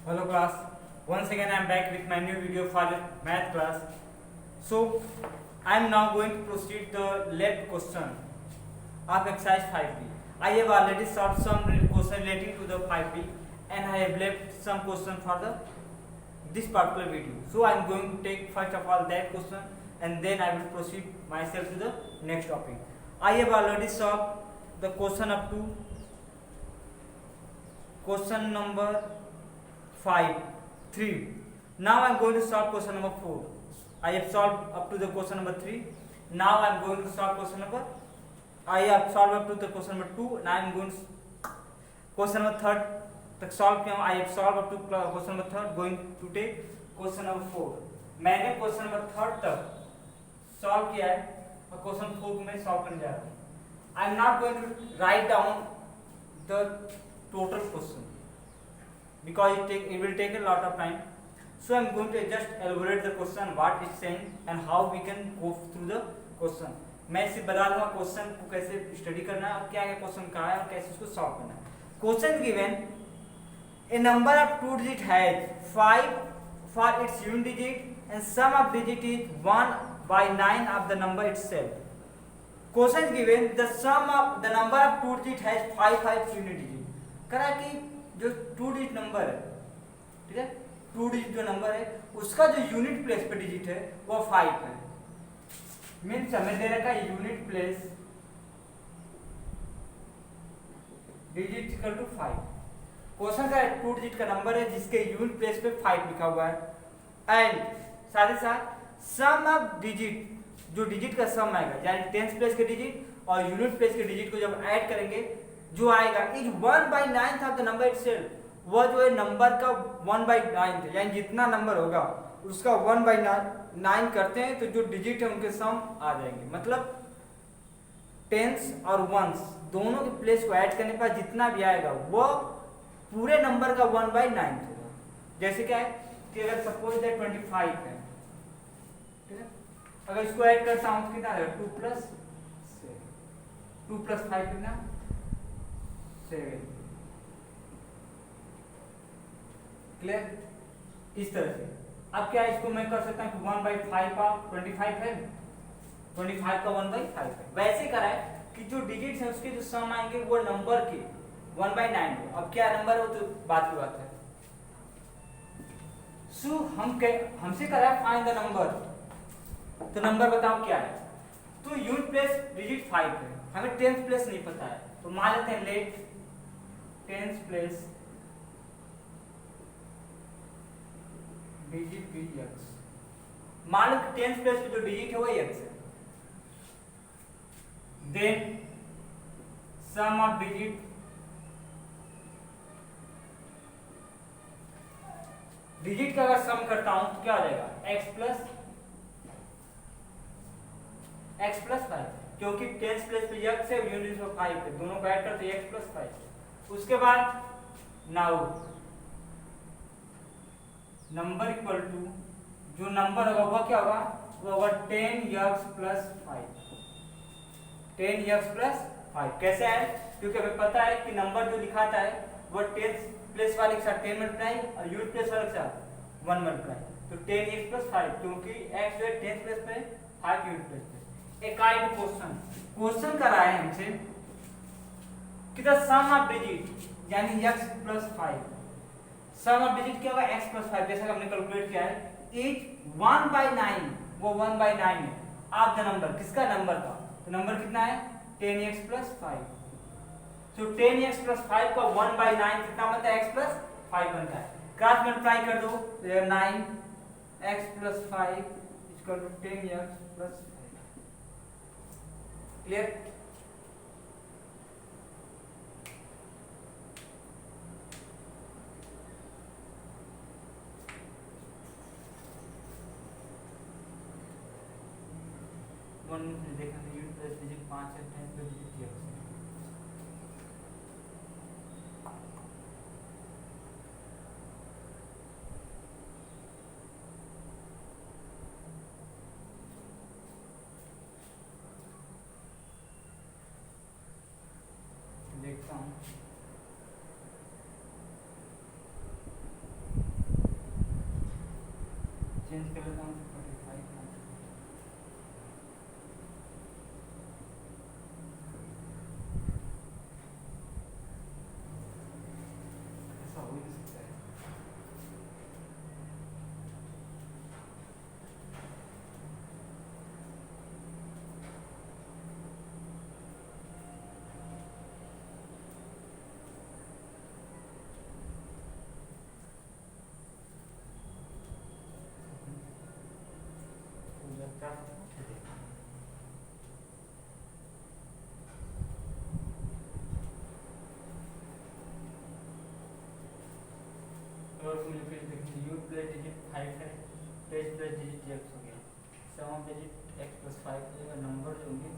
Hello class, once again I am back with my new video for the math class. So I am now going to proceed the left question of exercise 5b. I have already solved some question relating to the 5b and I have left some question for this particular video. So I am going to take first of all that question and then I will proceed myself to the next topic. I have already solved the question up to question number 3. Now I am going to solve question number 4. I have solved up to the question number 3. Now I am going to solve question number. I have solved up to the question number 2. Now I am going to question number 3 तक solve किया. I have solved up to question number 3. Going to take question number 4. मैंने question number 3 तक solve किया है और question 4 को मैं solve करने जा रहा हूँ. I am not going to write down the total question because it will take a lot of time. So I am going to just elaborate the question, what it's saying and how we can go through the question. मैं सिर्फ बता दूंगा question को कैसे study करना है और क्या क्या क्वेश्चन कहा है और कैसे उसको सॉल्व करना है. Question given a number of two digit has 5 for its unit digit and sum of digit is 1 by 9 of the number itself. Question given the sum of the number of two digit has 5 unit digit. करा कि जो two digit number है, ठीक है, two digit जो number है उसका जो यूनिट प्लेस पे डिजिट है वो 5 है. मीन्स हमें दे रखा है unit place digit equal to 5. Question का टू डिजिट का नंबर है जिसके यूनिट प्लेस पे 5 लिखा हुआ है एंड साथ ही साथ सम ऑफ डिजिट जो डिजिट का सम आएगा यानी टेंथ प्लेस के डिजिट और यूनिट प्लेस के डिजिट को जब ऐड करेंगे जो आएगा is 1 by 9 of the number itself. वह जो है नंबर का 1 by 9 यानी जितना नंबर होगा उसका 1 by 9 करते हैं तो जो डिजिट है उनके सम आ जाएंगे. मतलब टेंस और वंस दोनों के प्लेस को ऐड करने पर जितना भी आएगा वो पूरे नंबर का 1 by 9 होगा. जैसे क्या है कि अगर सपोज दैट 25 है, ठीक है, अगर इसको ऐड करता हूं तो कितना आएगा 2 plus 5 कितना 7. क्लियर. इस तरह से अब क्या इसको मैं कर सकता हूँ 1 by 5 का 25 है, 25 का 1 by 5 है. वैसे करा है कि जो डिजिट्स हैं उसके जो सम आएंगे वो नंबर के 1 by 9 हो. अब क्या नंबर हो तो बात की बात है. सो हमसे करा है फाइंड द नंबर. तो नंबर बताओ क्या है. तो यूनिट प्लेस डिजिट 5 है, हमें टेंथ प्लेस नहीं पता है तो मान लेते हैं लेट टेंथ प्लेस डिजिट भी x. मान लो टेंथ प्लेस पे जो डिजिट है वो x है. Then sum of digit digit का अगर सम करता हूं तो क्या हो जाएगा x plus 5 क्योंकि टेंथ प्लेस पे x है यूनिट पे 5 है, दोनों को ऐड करते x plus 5. उसके बाद नाउ नंबर इक्वल टू जो नंबर होगा वो क्या होगा वो होगा 10x plus 5. 10x plus 5 कैसे है क्योंकि हमें पता है कि नंबर जो लिखाता है वो टेंथ प्लेस वाले के साथ 10 मल्टीप्लाई और यूनिट प्लेस वाले के साथ 1 मल्टीप्लाई. तो 10x plus 5 क्योंकि x जो है टेंथ प्लेस पे 5 यूनिट प्लेस पे. एक काइंड क्वेश्चन करा है हमसे कि द सम ऑफ डिजिट यानी x plus 5 sum of digit क्या होगा x plus 5 जैसा हमने कैलकुलेट किया है इज 1 by 9. वो 1 by 9 है ऑफ द नंबर. किसका नंबर का. तो नंबर कितना है 10x plus 5. तो 10x plus 5 का 1 by 9 कितना बनता है x plus 5 बनता है. क्रॉस मल्टीप्लाई कर दो तो 9x plus 5 equal to 10x plus 5. Clear. देखा यूनिट प्लेस डिजिट 5 है, टेंथ प्लेस डिजिट किया देखता हूँ. चेंज कर लेता हूँ 45 ऐसा हो ही नहीं सकता है। और फुल फिर देखिए यू प्लस डिजिट 5 है तो एच प्लस डिजिट एक्स हो गया, सम ऑफ डिजिट एक्स प्लस 5 हो जाएगा, नंबर जो होंगे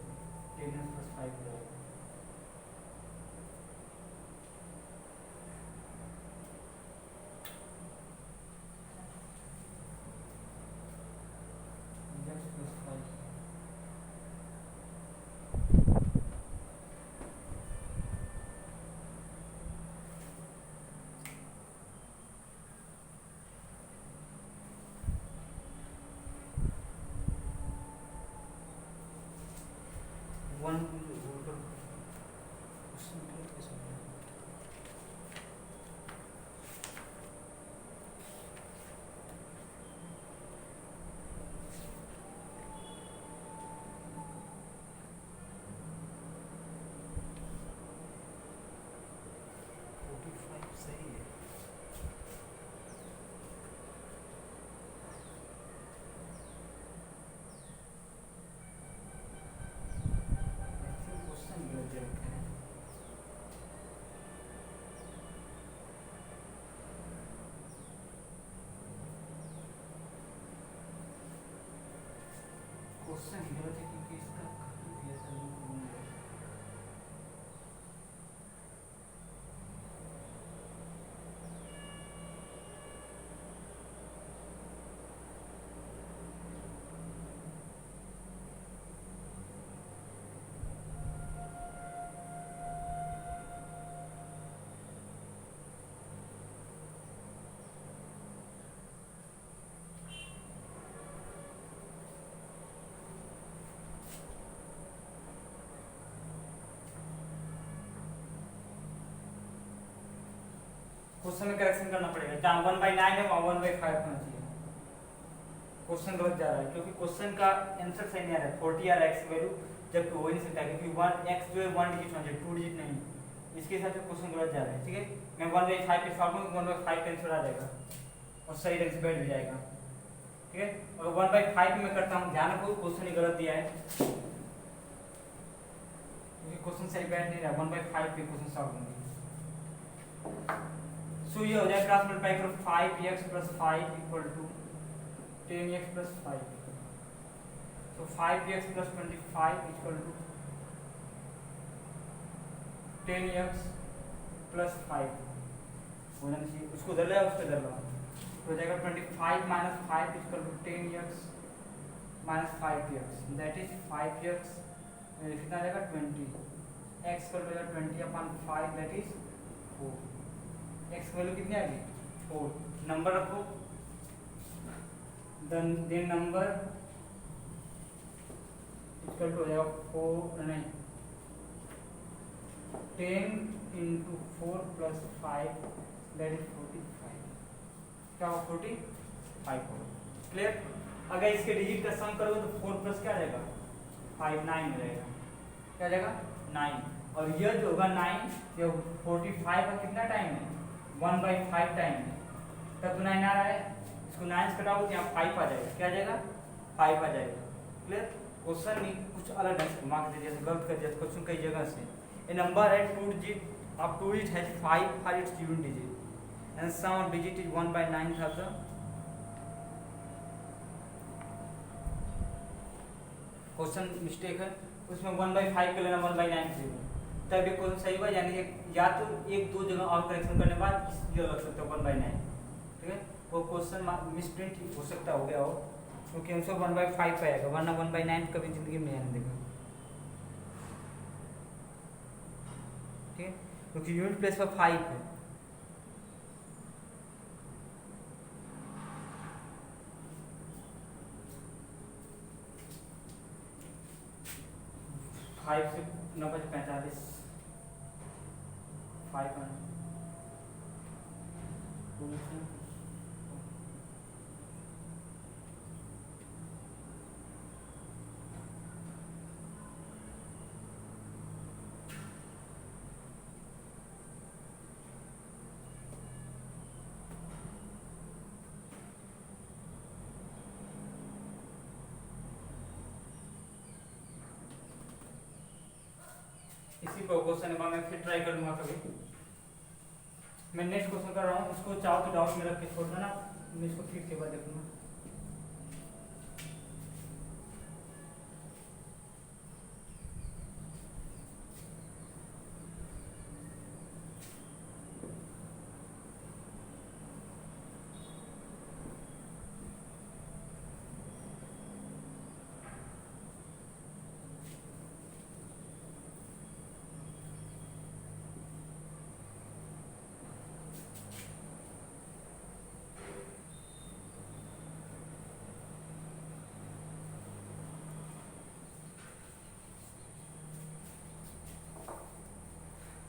10 प्लस 5 हो जाएगा। एक्स प्लस 5 वन सही है। क्वेश्चन गलत दे रखे हैं। क्वेश्चन गलत है क्योंकि इसका ऐसा नहीं है। क्वेश्चन में करेक्शन करना पड़ेगा, जहाँ 1/9 है वहाँ 1/5 होना चाहिए। क्वेश्चन गलत जा रहा है क्योंकि क्वेश्चन का आंसर सही नहीं आ रहा है, 40 आ रहा है एक्स वैल्यू, जबकि हो ही नहीं सकता क्योंकि 1 एक्स जो है 1 डिजिट होना चाहिए, 2 डिजिट नहीं। इसके हिसाब से क्वेश्चन गलत जा रहा है। ठीक है, मैं 1/5 पे सॉल्व करूँगा, 1/5 का आंसर आ जाएगा और सही ढंग से बैठ भी जाएगा। ठीक है, और 1/5 में करता हूँ, ध्यान रखो क्वेश्चन ही गलत दिया है क्योंकि क्वेश्चन सही बैठ नहीं रहा। 1/5 पे क्वेश्चन सॉल्व करूँगी। सो ये हो जाएगा, क्रॉस मल्टीप्लाई करो 5x + 5 = 10x + 5। so 5x + 25 = 10x + 5 हो जाना चाहिए। उसको इधर ले आओ, उसको इधर लाओ, हो जाएगा 25 - 5 = 10x - 5x, that is 5x कितना आ जाएगा 20, x का वैल्यू 20/5 दैट इज 4। x की वैल्यू कितनी आ गई 4। नंबर रखो, देन नंबर इक्वल टू हो जाएगा 4 नहीं 10 × 4 + 5 दैट इज 45। क्या हो 45 होगा। क्लियर। अगर इसके डिजिट का सम करोगे तो 4 प्लस क्या आ जाएगा 5 9 हो जाएगा। क्या आ जाएगा 9। और यह जो होगा 9, ये 45 का कितना टाइम है 1/5 टाइम है, तब तो 9 आ रहा है। इसको 9 से घटाओगे तो यहाँ 5 आ जाएगा। क्या आ जाएगा 5 आ जाएगा। क्लियर। क्वेश्चन नहीं कुछ अलग ढंग से घुमा के दिया, गलत कर दिया क्वेश्चन कई जगह से। ए नंबर है 2 डिजिट, अब 2 डिजिट है 5 for its unit digit and sum of digit is 1/9,000। Question mistake है, उसमें 1/5 के लेना 1/9 के लेना, तब ये क्वेश्चन सही हुआ। यानी या तो एक दो जगह और करेक्शन करने के बाद ये लग सकता है 1/9। ठीक है, वो क्वेश्चन मिसप्रिंट हो सकता हो गया हो क्योंकि हमसे 1/5 पे आएगा, वरना 1/9 कभी जिंदगी में नहीं देखा। ठीक है, क्योंकि यूनिट प्लेस पर 5 है। 5 से 9 5 45 500 इसी को क्वेश्चन नंबर मैं फिर ट्राई कर लूंगा कभी। मैं नेक्स्ट क्वेश्चन कर रहा हूँ, इसको चाहो तो डाउट में रख के छोड़ देना, मैं इसको फिर से बार देखूंगा।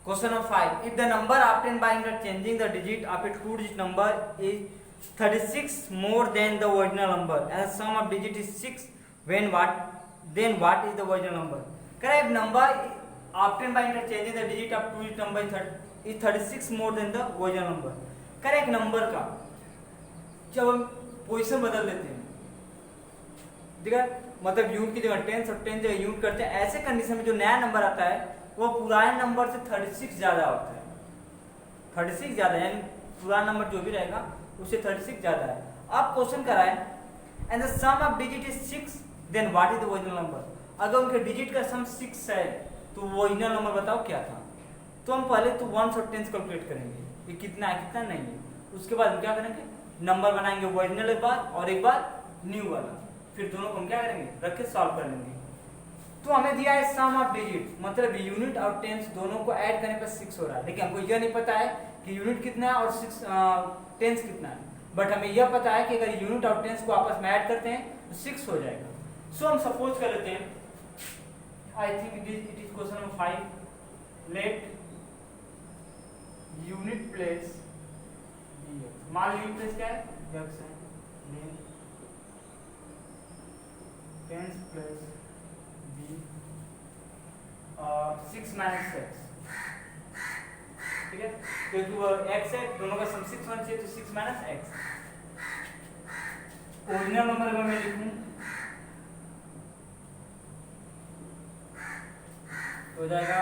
Question number 5. If the number obtained by interchanging the digit of a two-digit number is 36 more than the original number and the sum of digit is 6, then what is the original number? Correct. Number obtained by interchanging the digit of two-digit number is 36 more than the original number. Correct number का जब हम position बदल देते हैं, ठीक है, मतलब unit की जगह टेंस और टेंस जगह यूनिट करते हैं, ऐसे कंडीशन में जो नया नंबर आता है वो पुराने नंबर से 36 ज्यादा होता है। 36 ज्यादा यानी पुराना नंबर जो भी रहेगा उससे 36 ज्यादा है। अब क्वेश्चन करा है and the sum of digit is 6, then what is the original number. अगर उनके डिजिट का सम 6 है तो वो ओरिजिनल नंबर बताओ क्या था। तो हम पहले तो 1 और 10 कैलकुलेट करेंगे ये कितना है कितना नहीं है, उसके बाद हम क्या करेंगे नंबर बनाएंगे ओरिजिनल एक बार और एक बार न्यू वाला, फिर दोनों को हम क्या करेंगे रख के सॉल्व कर लेंगे। तो हमें दिया है सम ऑफ डिजिट, मतलब यूनिट और टेंस दोनों को ऐड करने पर 6 हो रहा है, लेकिन हमको यह नहीं पता है कि यूनिट कितना है और टेंस कितना है, बट हमें यह पता है कि अगर यूनिट और टेंस को आपस में ऐड करते हैं तो 6 हो जाएगा। सो हम सपोज कर लेते हैं, I think it is question number 5, let unit place, मान लो यूनिट प्लेस क्या है x है, देन टेंस प्लस b और 6 माइनस x, ठीक है, क्योंकि वो x है दोनों का सम 6 होना चाहिए तो 6 माइनस x। ओरिजिनल नंबर अगर मैं लिखूं तो हो जाएगा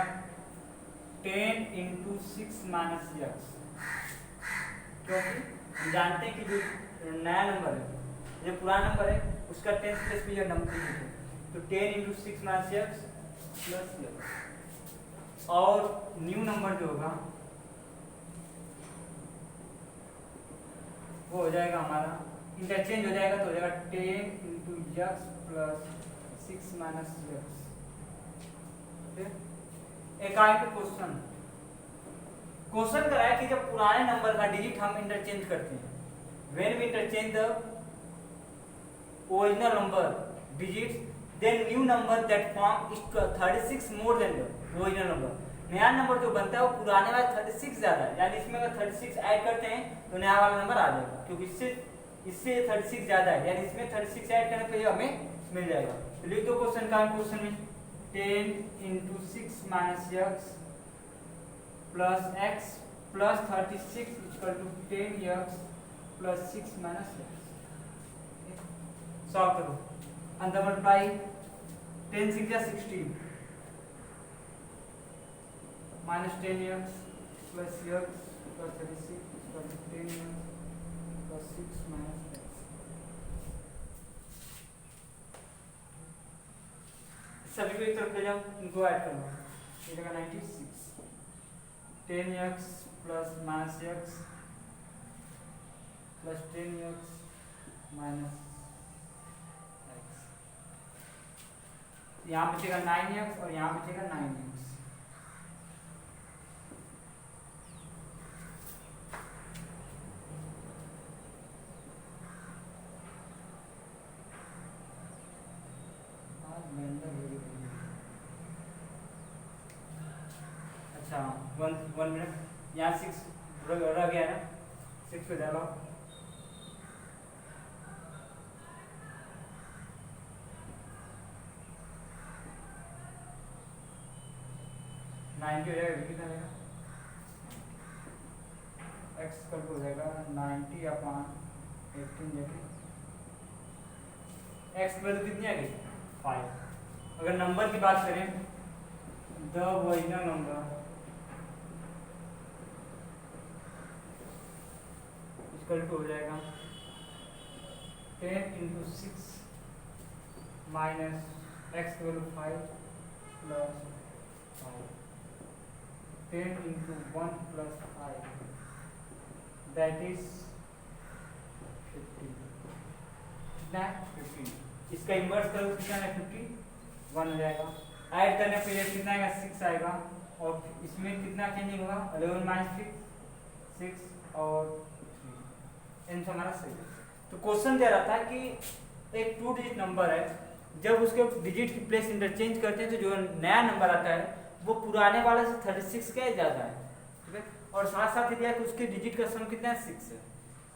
10 इंटू 6 माइनस x, क्योंकि हम जानते हैं कि जो नया नंबर है जो पुराना नंबर है उसका 10 प्लस भी यह नंबर है, तो 10 into 6 minus x plus x, और न्यू नंबर जो होगा वो हो जाएगा हमारा इंटरचेंज हो जाएगा तो हो जाएगा 10 into x plus 6 minus x। एक आगे क्वेश्चन कराया कि जब पुराने नंबर का डिजिट हम इंटरचेंज करते हैं, when we interchange the original number digits then new number that form is 36 more than the original number. नया नंबर जो बनता है वो पुराने वाले 36 ज्यादा है, यानी इसमें अगर 36 ऐड करते हैं तो नया वाला नंबर आ जाएगा, क्योंकि इससे 36 ज्यादा है, यानी इसमें 36 ऐड करने पे हमें मिल जाएगा। तो लिख दो क्वेश्चन का, क्वेश्चन में 10 into 6 minus x plus x plus 36 equal to 10x plus 6 minus x। Solve करो, अंदर मल्टीप्लाई 10 6 जा 16 minus 10x plus x plus 36 equal to 10x plus 6 minus x। सभी को एक तरफ ले जाओ, इनको ऐड करना, ये जगह 96 10x plus minus x plus 10x minus x, यहाँ बचेगा 9x और यहाँ बचेगा 9x। अच्छा 1 मिनट, यहाँ 6 रह गया ना, 6 पे डालो। नाइन्टी हो जाएगा, कितना रहेगा, एक्स कल हो जाएगा 90 अपॉन 18 जाके एक्स की वैल्यू कितनी आ गई 5। अगर नंबर की बात करें, the original number equal to हो जाएगा 10 इंटू 6 माइनस एक्स की value 5 plus 5, 10 into 1 plus 5 that is 50। कितना है 50। इसका इन्वर्स करो कितना है 51 हो जाएगा। ऐड करने पे ये कितना आएगा 6 आएगा, और इसमें कितना चेंजिंग होगा 11 माइनस 6 और 3 आंसर हमारा सही। तो क्वेश्चन दे रहा था कि एक 2 डिजिट नंबर है, जब उसके डिजिट की प्लेस इंटरचेंज करते हैं तो जो नया नंबर आता है वो पुराने वाले से 36 का ज़्यादा है, ठीक है। और साथ साथ ही दिया कि उसके डिजिट का सम कितना है 6 है।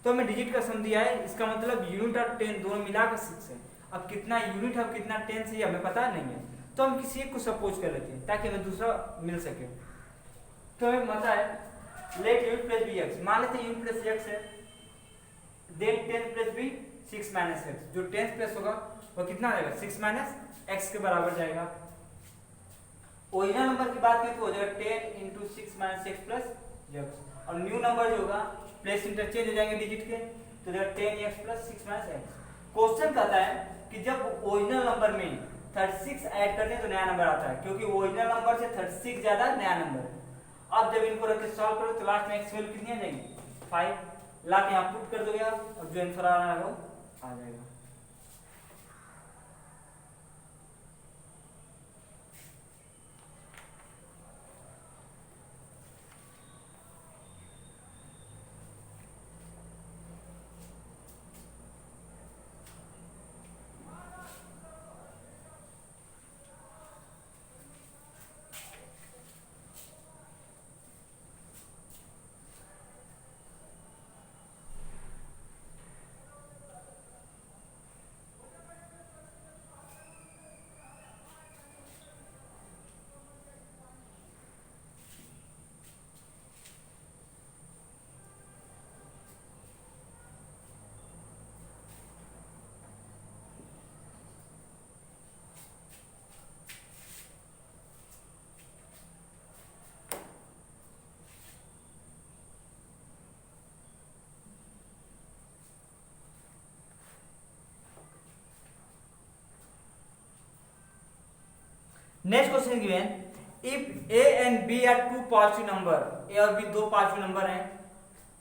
तो हमें डिजिट का सम दिया है, इसका मतलब यूनिट और 10 दोनों मिलाकर 6 है। अब कितना यूनिट और कितना 10 से हमें पता नहीं है, तो हम किसी एक को सपोज कर लेते हैं ताकि हमें दूसरा मिल सके। तो हमें पता है let unit plus B X, मान लेते हैं यूनिट प्लस एक्स है, then 10 plus B 6 minus X, जो 10 प्लस होगा वो कितना आएगा 6 माइनस एक्स के बराबर जाएगा। ओरिजिनल नंबर की बात करें तो हो जाएगा 10 into 6 minus x plus x, और न्यू नंबर जो होगा प्लेस इंटरचेंज हो जाएंगे डिजिट के, तो 10 x plus 6 minus x. Question कहता है कि जब ओरिजिनल नंबर में 36 ऐड करते हैं तो नया नंबर आता है, क्योंकि ओरिजिनल नंबर से 36 ज्यादा नया नंबर है। अब जब इनको रख के सॉल्व करो तो लास्ट में एक्स वैल्यू कितनी आ जाएगी 5, ला के यहाँ पुट कर दोगे आप, और जो आंसर आ रहा है वो आ जाएगा। Next question given, if a and b are two positive number, a और b दो पॉजिटिव नंबर हैं,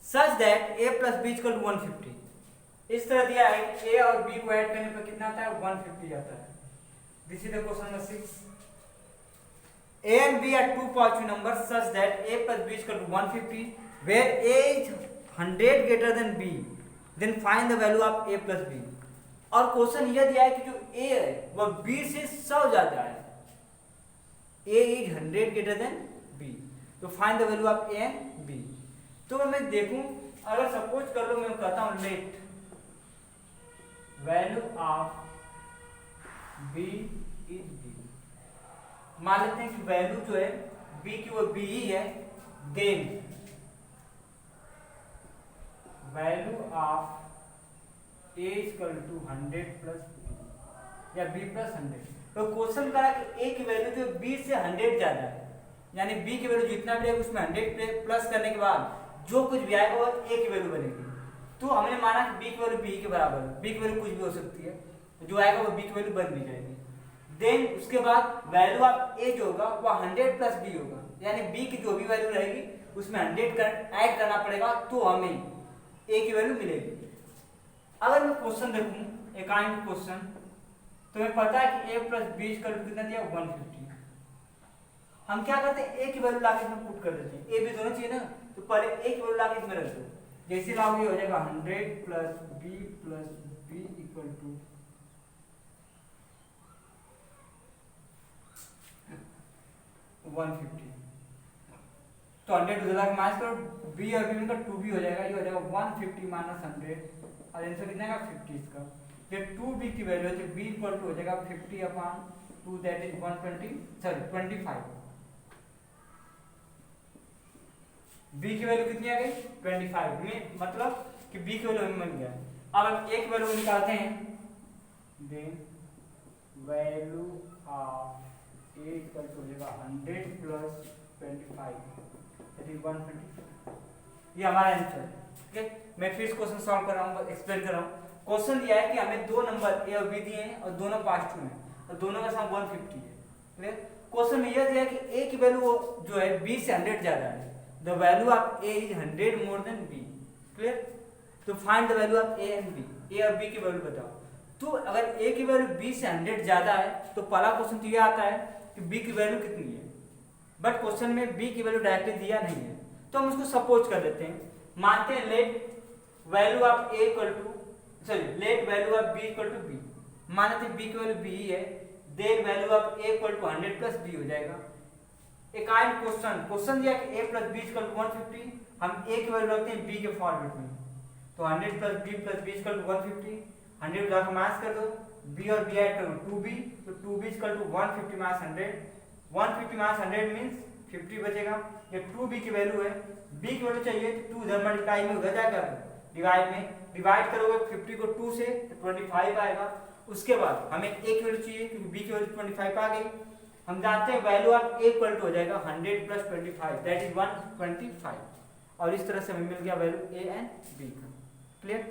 such that a plus b equal to 150। इस तरह दिया है a और b को ऐड करने पर कितना आता है 150 आता है। This is the question number 6। a and b are two positive numbers such that a plus b equal to 150 where a is 100 greater than b, then find the value of a plus b। और question यह दिया है कि जो a है वह b से 100 ज्यादा है, a is 100 greater than b, तो find the value of a and b। तो मैं देखूं, अगर सपोज कर लो मैं कहता हूं let value of b is b, मान लेते हैं कि वैल्यू जो है b की वो b ही है, then value of a equal to 100 plus b या b प्लस 100। तो क्वेश्चन करा कि a की वैल्यू जो b से 100 ज्यादा है, यानी b की वैल्यू जितना भी है उसमें 100 प्लस करने के बाद जो कुछ भी आएगा वो a की वैल्यू बनेगी। तो हमने माना कि b की वैल्यू b के बराबर है, b की वैल्यू कुछ भी हो सकती है, तो जो आएगा वो b की वैल्यू बन भी जाएगी। देन उसके बाद वैल्यू ऑफ a जो होगा वो 100 प्लस b होगा, यानी b की जो भी वैल्यू रहेगी उसमें 100 ऐड करना पड़ेगा तो हमें a की वैल्यू मिलेगी। अगर मैं क्वेश्चन देखूं अकाउंट क्वेश्चन, तो हमें पता है कि a प्लस b कितना दिया 150। हम क्या करते हैं a की वैल्यू लाके इसमें पुट कर देते हैं, a भी दोनों चाहिए ना, तो पहले a की वैल्यू लाके इसमें रख दो, जैसे लाओगे हो जाएगा 100 प्लस b इक्वल टू 150। तो 100 उधर जाके माइनस करो, बी और बी में 2 बी हो जाएगा, ये हो जाएगा 150 माइनस 100 और आंसर कितना है 50 इसका। ये 2b की वैल्यू है तो b इक्वल टू हो जाएगा 50/2 दैट इज 25। b की वैल्यू कितनी आ गई 25 में, मतलब कि b की वैल्यू हमें मिल गया। अब हम a की वैल्यू निकालते हैं, then value of a equal to हो जाएगा 100 प्लस 25 दैट इज 120। ये हमारा आंसर है। ठीक है, मैं फिर इस क्वेश्चन सॉल्व कर रहा हूँ, एक्सप्लेन कर रहा हूँ। क्वेश्चन दिया है कि हमें दो नंबर ए और बी दिए हैं और दोनों पॉजिटिव हैं और दोनों का सम 150 है। क्लियर, क्वेश्चन में यह दिया है कि ए की वैल्यू जो है बी से 100 ज्यादा है, the value of A is 100 more than B. Clear, तो find the value of A and B, A और बी की वैल्यू बताओ। तो अगर ए की वैल्यू बी से 100 ज्यादा है तो पहला क्वेश्चन तो ये आता है कि बी की वैल्यू कितनी है, बट क्वेश्चन में बी की वैल्यू डायरेक्टली दिया नहीं है, तो हम उसको सपोज कर लेते हैं। मानते हैं let value of A equal to let value of B equal to B, मानते हैं बी की वैल्यू बी है, then value of A equal to 100 plus B हो जाएगा। एक काइंड क्वेश्चन दिया कि a plus B equal to 150, हम a की वैल्यू रखते हैं b के फॉर्मेट में, तो 100 प्लस b इक्वल टू 150, 100 जाकर माइनस कर दो, b और b ऐड करो 2b, तो 2b इक्वल टू 150 माइनस 100, 150 माइनस 100 मींस 50 बचेगा। ये 2b की वैल्यू है, b की वैल्यू चाहिए तो 2 इधर मल्टीप्लाई में उधर जाकर डिवाइड में डिवाइड करोगे 50 को 2 से तो 25 आएगा। उसके बाद हमें a की वैल्यू चाहिए क्योंकि b की वैल्यू 25 आ गई। हम जानते हैं value of a equal to हो जाएगा 100 प्लस 25 दैट इज 125 और इस तरह से हमें मिल गया वैल्यू a एंड b का। Clear,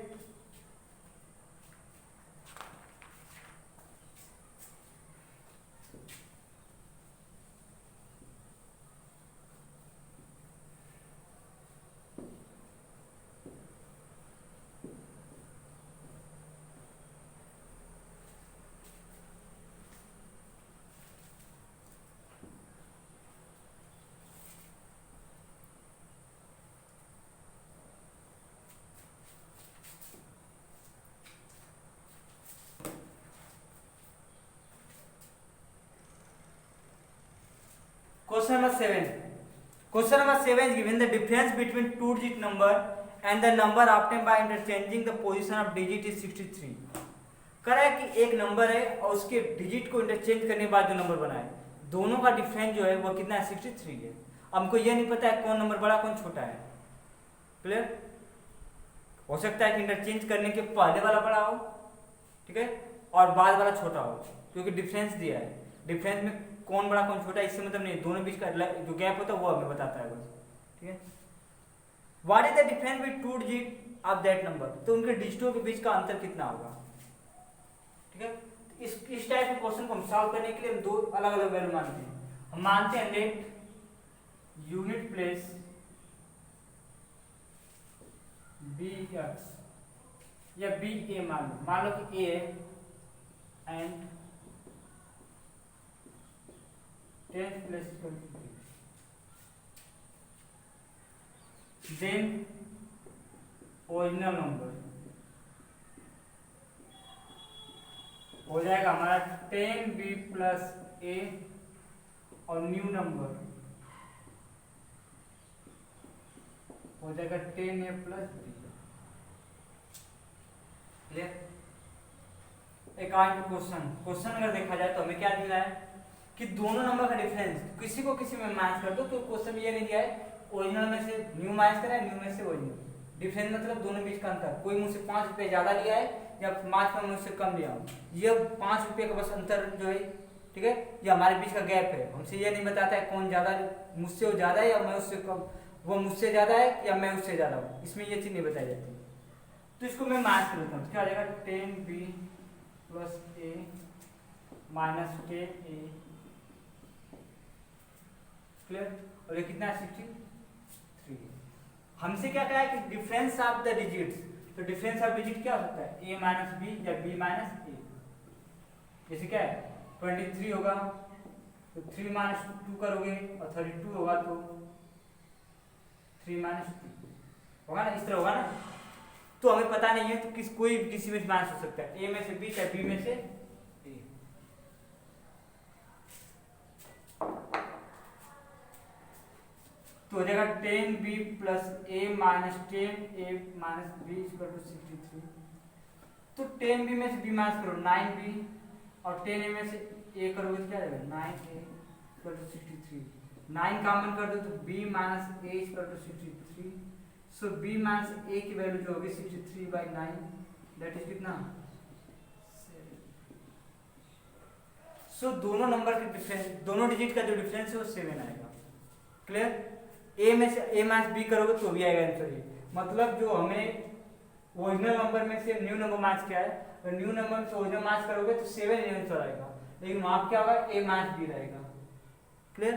Question number 7. Question number 7 is given the difference between two digit number and the number obtained by interchanging the position of digit is 63. कह रहा है कि एक नंबर है और उसके डिजिट को इंटरचेंज करने के बाद जो नंबर बना है दोनों का डिफरेंस जो है वो कितना है 63 है। हमको ये नहीं पता है कौन नंबर बड़ा कौन छोटा है। क्लियर, हो सकता है कि इंटरचेंज करने के पहले वाला बड़ा हो, ठीक है, और बाद वाला छोटा हो, क्योंकि डिफरेंस दिया है। डिफरेंस में कौन बड़ा कौन छोटा इससे मतलब नहीं, दोनों बीच का जो गैप होता है वो हमें बताता है बस। ठीक है, what is the difference between two digit of that number, तो उनके डिजिटों के बीच का अंतर कितना होगा। ठीक है, इस टाइप के क्वेश्चन को हम सॉल्व करने के लिए हम दो अलग अलग वैल्यू मानते हैं। हम मानते हैं let unit place B X या बी ए, मान लो कि A and 10 plus 23, then original number हो जाएगा हमारा 10b प्लस a और न्यू नंबर हो जाएगा 10a प्लस b। क्लियर, एक क्वेश्चन अगर देखा जाए तो हमें क्या दिया है कि दोनों नंबर का डिफरेंस किसी को किसी में माइनस कर दो, तो क्वेश्चन में ये नहीं दिया है ओरिजिनल में से न्यू माइनस करा है, न्यू में से ओरिजिनल। डिफरेंस मतलब दोनों बीच का अंतर, कोई मुझसे 5 रुपये ज्यादा लिया है या 5 रुपये मुझसे कम लिया हूँ, ये 5 रुपये का बस अंतर जो है, ठीक है, ये हमारे बीच का गैप है। हमसे ये नहीं बताता है कौन ज्यादा, मुझसे वो ज्यादा है या मैं उससे कम, वो मुझसे ज्यादा है या मैं उससे ज्यादा हूँ, इसमें ये चीज नहीं बताई जाती। तो इसको मैं माइनस कर देता हूँ, क्या हो जाएगा 10b plus a minus 10a। Clear, और ये कितना है 63। हमसे क्या कहा है कि डिफरेंस ऑफ द डिजिट्स, तो डिफरेंस ऑफ डिजिट क्या हो सकता है a माइनस बी या b माइनस a। जैसे क्या है 23 होगा तो 3 माइनस 2 करोगे और 32 होगा तो 3 माइनस 2 होगा ना, इस तरह होगा ना। तो हमें पता नहीं है तो कोई किसी में माइनस हो सकता है, a में से b या b में से a। तो तो हो जाएगा 10b plus a minus 10a minus b equal to 63। तो 10b में से b माइनस करो 9b और 10a में से a करोगे तो क्या आएगा 9a इक्वल टू 63। 9 कॉमन कर दो तो b minus a equal to 63। So b minus a की वैल्यू जो होगी 63/9 दैट इज कितना। सो दोनों नंबर के डिफरेंस, दोनों डिजिट का जो डिफरेंस है वो 7 आएगा। क्लियर। a में से a माइनस b करोगे तो भी आएगा आंसर ये। मतलब जो हमें ओरिजिनल नंबर में से न्यू नंबर माइनस क्या है, तो न्यू नंबर में से ओरिजिनल माइनस करोगे तो 7 आंसर आएगा, लेकिन वहां क्या होगा a माइनस b रहेगा। क्लियर।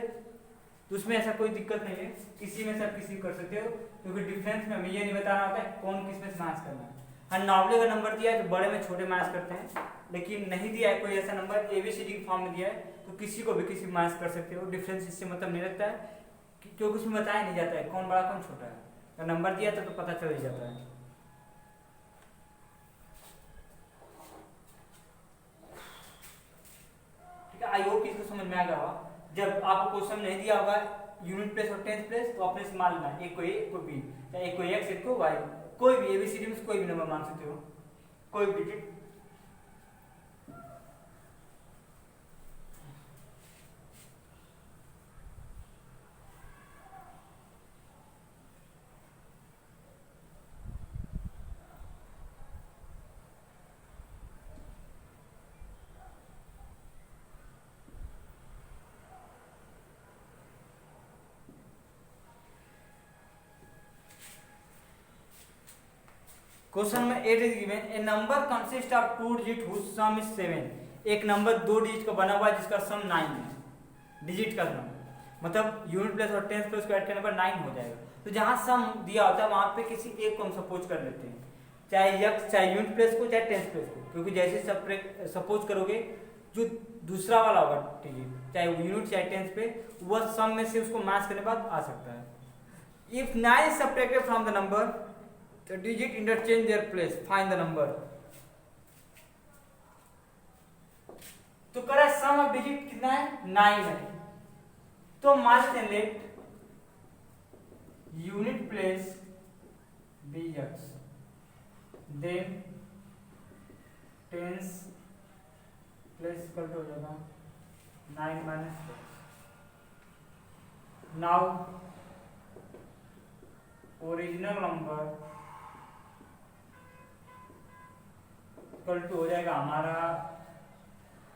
तो उसमें ऐसा कोई दिक्कत नहीं है, किसी में से आप किसी कर सकते हो, क्योंकि डिफरेंस में हमें ये नहीं बताना होता है कौन किस में से माइनस करना है। हाँ नॉर्मली अगर नंबर दिया है तो बड़े में छोटे माइनस करते हैं, लेकिन नहीं दिया है कोई ऐसा नंबर ABCD के फॉर्म में दिया है तो किसी को भी किसी माइनस कर सकते हो। डिफरेंस इससे मतलब नहीं रखता है, क्योंकि उसमें बताया नहीं जाता है कौन बड़ा कौन छोटा है। अगर नंबर दिया था तो पता चल ही जाता है। ठीक है, आई होप इसको समझ में आ गया होगा। जब आपको क्वेश्चन नहीं दिया होगा यूनिट प्लेस और टेंथ प्लेस तो आपने मान लेना एक को a एक को b, चाहे एक को x एक को y, कोई भी ABCD में कोई भी नंबर मान सकते हो, कोई भी डिजिट। क्वेश्चन में 8 is given a number consist of 2 digit whose sum is 7। एक नंबर 2 डिजिट का बना हुआ है जिसका सम 9 है, डिजिट का सम, मतलब यूनिट प्लेस और टेंथ प्लेस को ऐड करने पर 9 हो जाएगा। तो जहां सम दिया होता है वहां पे किसी एक को हम सपोज कर लेते हैं, चाहे x चाहे यूनिट प्लेस को चाहे टेंथ प्लेस को, क्योंकि जैसे सपोज करोगे जो दूसरा वाला होगा डिजिट चाहे यूनिट चाहे टेंथ पे, वह सम में से उसको माइनस करने के बाद आ सकता है। If 9 is subtracted from the number, the digit interchange their place, find the number। तो करा सम ऑफ डिजिट कितना है 9 है, तो मान लेते हैं let unit place bx then tens place equal to हो जाएगा 9 minus 6। Now original number equal to हो जाएगा हमारा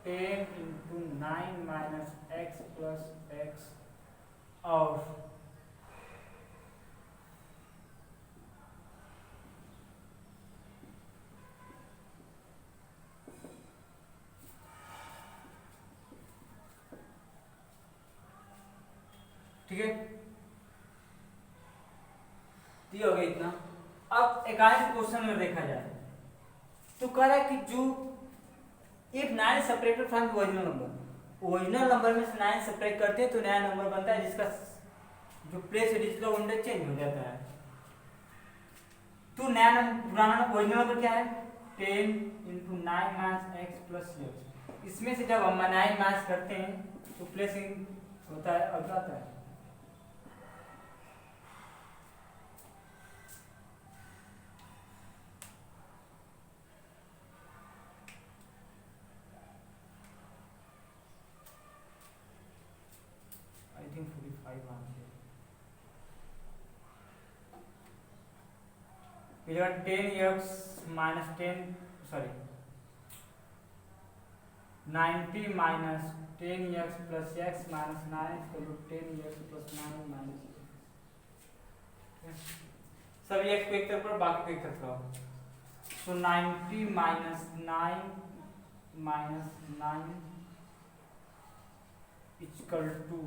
10 into 9 minus x plus x और ठीक है, ये हो गया इतना। अब एकांश क्वेश्चन में देखा जाए तो कह रहा है कि जो if 9 separated from original number, original number में से 9 सेपरेट करते हैं तो नया नंबर बनता है जिसका जो प्लेस है डिजिट का वो चेंज हो जाता है। तो नया नंबर पुराना नंबर ओरिजिनल नंबर क्या है 10 into 9 minus x plus x. इसमें से जब हम 9 माइनस करते हैं तो प्लेसिंग होता है और क्या आता है I think 45 आंसर। ये 10x minus 10 sorry 90 minus 10x plus x minus 9 equal to 10x plus 9 minus सभी x को एक तरफ पर बाकी को एक तरफ रहो। तो 90 माइनस 9 माइनस 9 इक्वल टू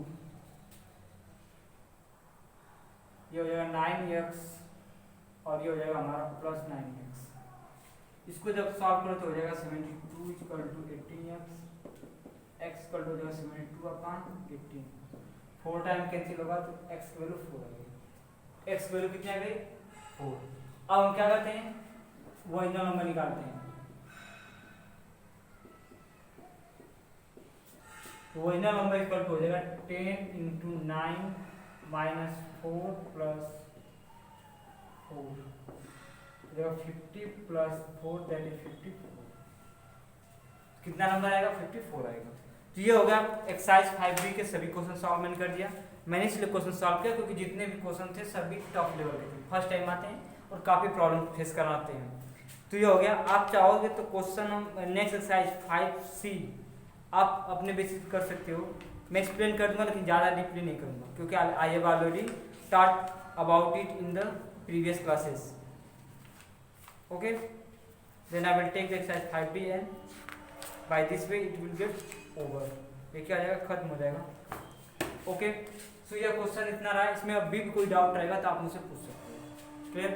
ये हो जाएगा 9x और ये हो जाएगा हमारा प्लस 9x। इसको जब सॉल्व करो तो हो जाएगा 72 equal to 18x, x equal to हो जाएगा 72 अपॉन 18। 4 टाइम कैंसिल होगा तो x की वैल्यू 4 आ गई। x की वैल्यू कितनी आ गई 4। अब हम क्या करते हैं वो ओरिजिनल नंबर निकालते हैं। तो ओरिजिनल नंबर इक्वल टू हो जाएगा 10 इंटू 9 -4 + 4 50 + 4 दैट इज 54। कितना नंबर आएगा? 54 आएगा। तो ये हो गया एक्सरसाइज 5B के सभी क्वेश्चन सॉल्व मैंने कर दिया। मैंने इसलिए क्वेश्चन सॉल्व किया क्योंकि जितने भी क्वेश्चन थे सभी टॉप लेवल के थे, फर्स्ट टाइम आते हैं और काफ़ी प्रॉब्लम फेस कराते हैं। तो ये हो गया। आप चाहोगे तो क्वेश्चन नेक्स्ट एक्सरसाइज 5C आप अपने बेसिस कर सकते हो। मैं एक्सप्लेन कर दूंगा लेकिन ज़्यादा डीपली नहीं करूँगा क्योंकि I have already taught about it in the previous classes. Okay, then I will take the exercise 5B and by this way it will get over. ये क्या हो जाएगा? खत्म हो जाएगा। ओके, सो यह क्वेश्चन इतना रहा। इसमें अब भी कोई डाउट रहेगा तो आप मुझसे पूछ सकते हो। क्लियर?